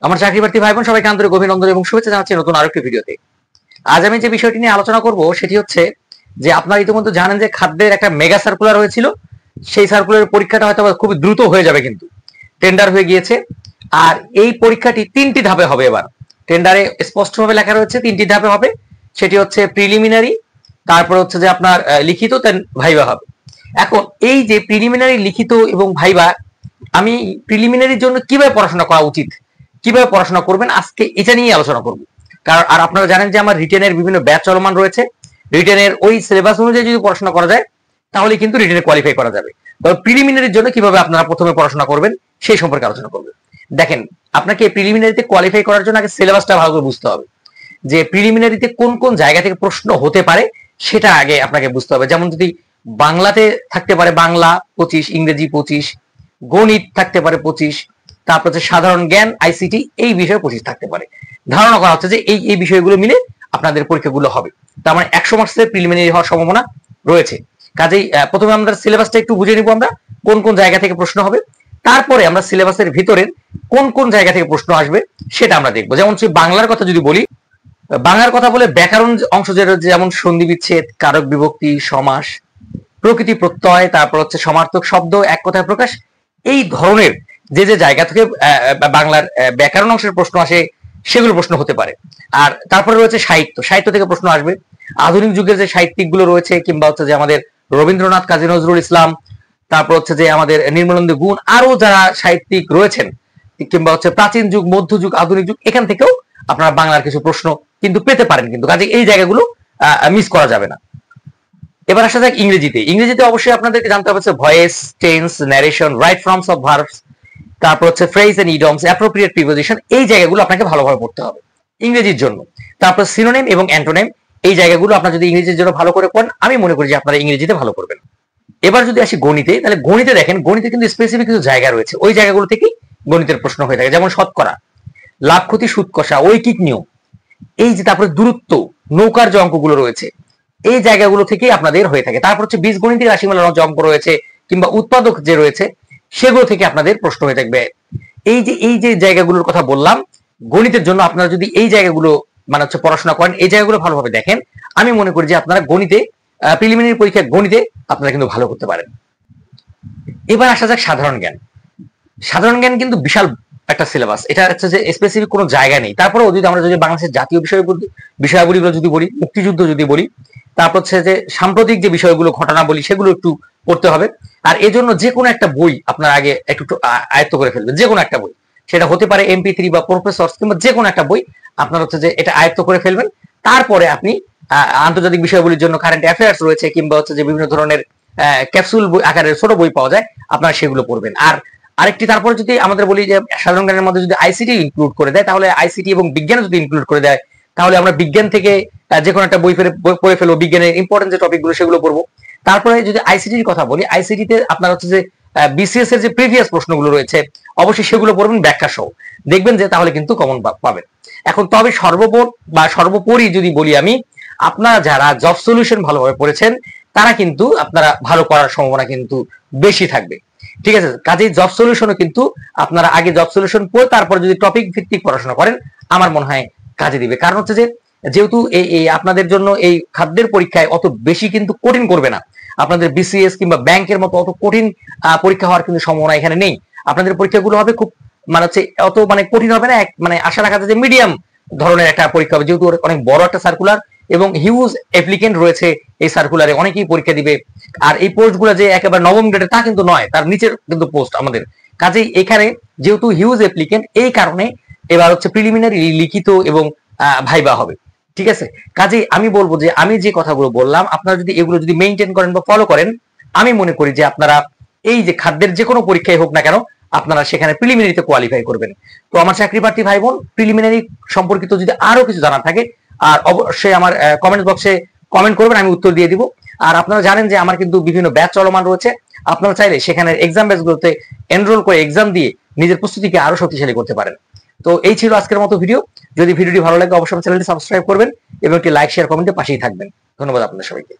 আমার চাকরি প্রার্থী ভাই বোন সবাইকে আন্তরিক অভিনন্দন এবং শুভেচ্ছা জানাচ্ছি নতুন আরেকটি ভিডিওতে। আজ আমি যে বিষয়টি নিয়ে আলোচনা করব সেটি হচ্ছে যে আপনারা ইতিমধ্যে জানেন যে খাদ্যের একটা মেগা সার্কুলার হয়েছিল। সেই সার্কুলারের পরীক্ষাটা হয়তো খুব দ্রুত হয়ে যাবে, কিন্তু টেন্ডার হয়ে গিয়েছে। আর এই পরীক্ষাটি 3টি ধাপে হবে। এবার টেন্ডারে স্পষ্টভাবে লেখা রয়েছে 3টি ধাপে হবে। সেটি হচ্ছে প্রিলিমিনারি, তারপর হচ্ছে যে আপনার লিখিত, দেন ভাইবা হবে। এখন এই যে প্রিলিমিনারি, লিখিত এবং ভাইবা, আমি প্রিলিমিনারির জন্য কিভাবে পড়াশোনা করা উচিত, কিভাবে পড়াশোনা করবেন, আজকে এটা নিয়ে আলোচনা করব। কারণ আর আপনারা জানেন যে আমার রিটেনের বিভিন্ন ব্যাচ চলমান রয়েছে। রিটেনের ওই সিলেবাস অনুযায়ী যদি পড়াশোনা করা যায় তাহলে কিন্তু রিটেনে কোয়ালিফাই করা যাবে। তবে প্রিলিমিনারির জন্য কিভাবে আপনারা প্রথমে পড়াশোনা করবেন সেই সম্পর্কে আলোচনা করব। দেখেন, আপনাকে প্রিলিমিনারিতে কোয়ালিফাই করার জন্য আগে সিলেবাসটা ভালো করে বুঝতে হবে, যে প্রিলিমিনারিতে কোন কোন জায়গা থেকে প্রশ্ন হতে পারে সেটা আগে আপনাকে বুঝতে হবে। যেমন যদি বাংলাতে থাকতে পারে বাংলা 25, ইংরেজি 25, গণিত থাকতে পারে 25, তারপর হচ্ছে সাধারণ জ্ঞান, আইসিটি এই বিষয়ে 25 থাকতে পারে। ধারণা করা হচ্ছে যে এই বিষয়গুলো মিলে আপনাদের পরীক্ষাগুলো হবে। তার মানে 100 মার্কসের প্রিলিমিনারি হওয়ার সম্ভাবনা রয়েছে। কাজেই প্রথমে আমরা সিলেবাসটা একটু বুঝে নিব, আমরা কোন কোন জায়গা থেকে প্রশ্ন হবে, তারপরে আমরা সিলেবাসের ভিতরের কোন কোন জায়গা থেকে প্রশ্ন আসবে সেটা আমরা দেখবো। যেমন বাংলার কথা যদি বলি, বাংলার কথা বলে ব্যাকরণ অংশ যেমন সন্ধি বিচ্ছেদ, কারক বিভক্তি, সমাস, প্রকৃতি প্রত্যয়, তারপর হচ্ছে সমার্থক শব্দ, এক কথায় প্রকাশ, এই ধরনের যে যে জায়গা থেকে বাংলার ব্যাকরণ অংশের প্রশ্ন আসে সেগুলো প্রশ্ন হতে পারে। আর তারপরে রয়েছে সাহিত্য, সাহিত্য থেকে প্রশ্ন আসবে। আধুনিক যুগের যে সাহিত্যিক গুলো রয়েছে, কিংবা হচ্ছে যে আমাদের রবীন্দ্রনাথ, কাজী নজরুল ইসলাম, তারপর হচ্ছে যে আমাদের নির্মলেন্দু গুণ, আরো যারা সাহিত্যিক রয়েছেন, কিংবা হচ্ছে প্রাচীন যুগ, মধ্যযুগ, আধুনিক যুগ, এখান থেকেও আপনারা বাংলার কিছু প্রশ্ন কিন্তু পেতে পারেন। কিন্তু কাজে এই জায়গাগুলো মিস করা যাবে না। এবার আসা যাক ইংরেজিতে। ইংরেজিতে অবশ্যই আপনাদেরকে জানতে হবে voice, tense, narration, right forms of verbs, তারপর হচ্ছে phrase and idioms, appropriate preposition, এই জায়গাগুলো আপনাকে ভালোভাবে পড়তে হবে ইংরেজির জন্য। তারপর সিনোনিম এবং অ্যান্টোনিম, এই জায়গাগুলো আপনারা যদি ইংরেজির জন্য ভালো করে পড়েন, আমি মনে করি যে আপনারা ইংরেজিতে ভালো করবেন। এবার যদি আসি গণিতে, তাহলে গণিতে দেখেন, গণিতে কিন্তু স্পেসিফিক কিছু জায়গা রয়েছে, ওই জায়গাগুলো থেকেই গণিতের প্রশ্ন হয়ে থাকে। যেমন শতকরা, লাভ ক্ষতি সুদ কষা, ঐকিক নিয়ম, এই যে তারপরে দূরত্ব, নৌকার যে অঙ্কগুলো রয়েছে, এই জায়গাগুলো থেকেই আপনাদের হয়ে থাকে। তারপর হচ্ছে বীজগণিতিক রাশিমালার যে অঙ্ক রয়েছে, কিংবা উৎপাদক যে রয়েছে, সেগুলো থেকে আপনাদের প্রশ্ন হয়ে থাকবে। এই যে জায়গাগুলোর কথা বললাম গণিতের জন্য, আপনারা যদি এই জায়গাগুলো মানে হচ্ছে পড়াশোনা করেন, এই জায়গাগুলো ভালোভাবে দেখেন, আমি মনে করি যে আপনারা গণিতে প্রিলিমিনারি পরীক্ষা গণিতে আপনারা কিন্তু ভালো করতে পারেন। এবার আসা যাক সাধারণ জ্ঞান। সাধারণ জ্ঞান কিন্তু বিশাল একটা সিলেবাস, এটা হচ্ছে যে স্পেসিফিক কোনো জায়গা নেই। তারপরেও যদি আমরা যদি বাংলাদেশের জাতীয় বিষয়াবলীগুলো যদি বলি, মুক্তিযুদ্ধ যদি বলি, তারপর হচ্ছে যে সাম্প্রতিক যে বিষয়গুলো, ঘটনা বলি, সেগুলো একটু পড়তে হবে। আর এজন্য যে কোনো একটা বই আপনার আগে একটু আয়ত্ত করে ফেলবেন, যে কোনো একটা বই, সেটা হতে পারে MP3 বা প্রফেসর, কিংবা যে কোনো একটা বই আপনার হচ্ছে যে এটা আয়ত্ত করে ফেলবেন। তারপরে আপনি আন্তর্জাতিক বিষয়গুলির জন্য কারেন্ট অ্যাফেয়ার্স রয়েছে, কিংবা হচ্ছে যে বিভিন্ন ধরনের ক্যাপসুল বই আকারের ছোট বই পাওয়া যায়, আপনারা সেগুলো পড়বেন। আর আরেকটি, তারপরে যদি আমাদের বলি যে সাধারণ জ্ঞানের মধ্যে যদি আইসিটি ইনক্লুড করে দেয়, তাহলে আইসিটি এবং বিজ্ঞান যদি ইনক্লুড করে দেয়, তাহলে আমরা বিজ্ঞান থেকে যে কোনো একটা বই পড়ে ফেলবো, বিজ্ঞানের ইম্পর্টেন্ট যে টপিকগুলো সেগুলো পড়বো। তারপরে যদি আইসিটির কথা বলি, আইসিটিতে আপনার হচ্ছে যে বিসিএস এর যে প্রিভিয়াস প্রশ্নগুলো রয়েছে, অবশ্যই সেগুলো পড়বেন ব্যাখ্যা সহ, দেখবেন যে তাহলে কিন্তু কমন পাবেন। এখন তবে সর্বোপরি যদি বলি আমি, আপনারা যারা জব সলিউশন ভালোভাবে পড়েছেন, তারা কিন্তু আপনারা ভালো করার সম্ভাবনা কিন্তু বেশি থাকবে। ঠিক আছে, কাজেই জব সলিউশনও কিন্তু আপনারা আগে জব সলিউশন পড়ে তারপর যদি টপিক ভিত্তিক পড়াশোনা করেন, আমার মনে হয় কাজে দিবে। কারণ হচ্ছে যে যেহেতু এই আপনাদের জন্য এই খাদ্যের পরীক্ষায় অত বেশি কিন্তু কঠিন করবে না, আপনাদের বিসিএস কিংবা ব্যাংকের মতো অত কঠিন পরীক্ষা হওয়ার কিন্তু সম্ভাবনা এখানে নেই। আপনাদের পরীক্ষাগুলো হবে খুব মানে হচ্ছে অত মানে কঠিন হবে না, মানে আশা রাখা যায় যে মিডিয়াম ধরনের একটা পরীক্ষা হবে, যেহেতু অনেক বড় একটা সার্কুলার এবং হিউজ অ্যাপ্লিকেন্ট রয়েছে এই সার্কুলারে, অনেকেই পরীক্ষা দিবে। আর এই পোস্ট গুলো যে একেবারে নবম গ্রেডে তা কিন্তু নয়, তার নিচের কিন্তু পোস্ট আমাদের। কাজেই এখানে যেহেতু হিউজ অ্যাপ্লিকেন্ট, এই কারণে এবার হচ্ছে প্রিলিমিনারি, লিখিত এবং ভাইবা হবে। ঠিক আছে, কাজেই আমি বলবো যে আমি যে কথাগুলো বললাম, আপনারা যদি এগুলো যদি মেইনটেইন করেন বা ফলো করেন, আমি মনে করি যে আপনারা এই যে খাদ্যের যে কোনো পরীক্ষায় হোক না কেন, আপনারা সেখানে প্রিলিমিনারিতে কোয়ালিফাই করবেন। তো আমার চাকরি প্রার্থী ভাই বোন, প্রিলিমিনারি সম্পর্কিত যদি আরো কিছু জানার থাকে, আর অবশ্যই আমার কমেন্ট বক্সে কমেন্ট করবেন, আমি উত্তর দিয়ে দিব। আর আপনারা জানেন যে আমার কিন্তু বিভিন্ন ব্যাচ চলমান রয়েছে, আপনারা চাইলে সেখানে এক্সাম ব্যাচগুলোতে এনরোল করে এক্সাম দিয়ে নিজের প্রস্তুতিকে আরো শক্তিশালী করতে পারেন। তো এই ছিল আজকের মতো ভিডিও। যদি ভিডিওটি ভালো লাগে অবশ্যই চ্যানেলটি সাবস্ক্রাইব করবেন এবং একটি লাইক, শেয়ার, কমেন্টে পাশেই থাকবেন। ধন্যবাদ আপনাদের সবাইকে।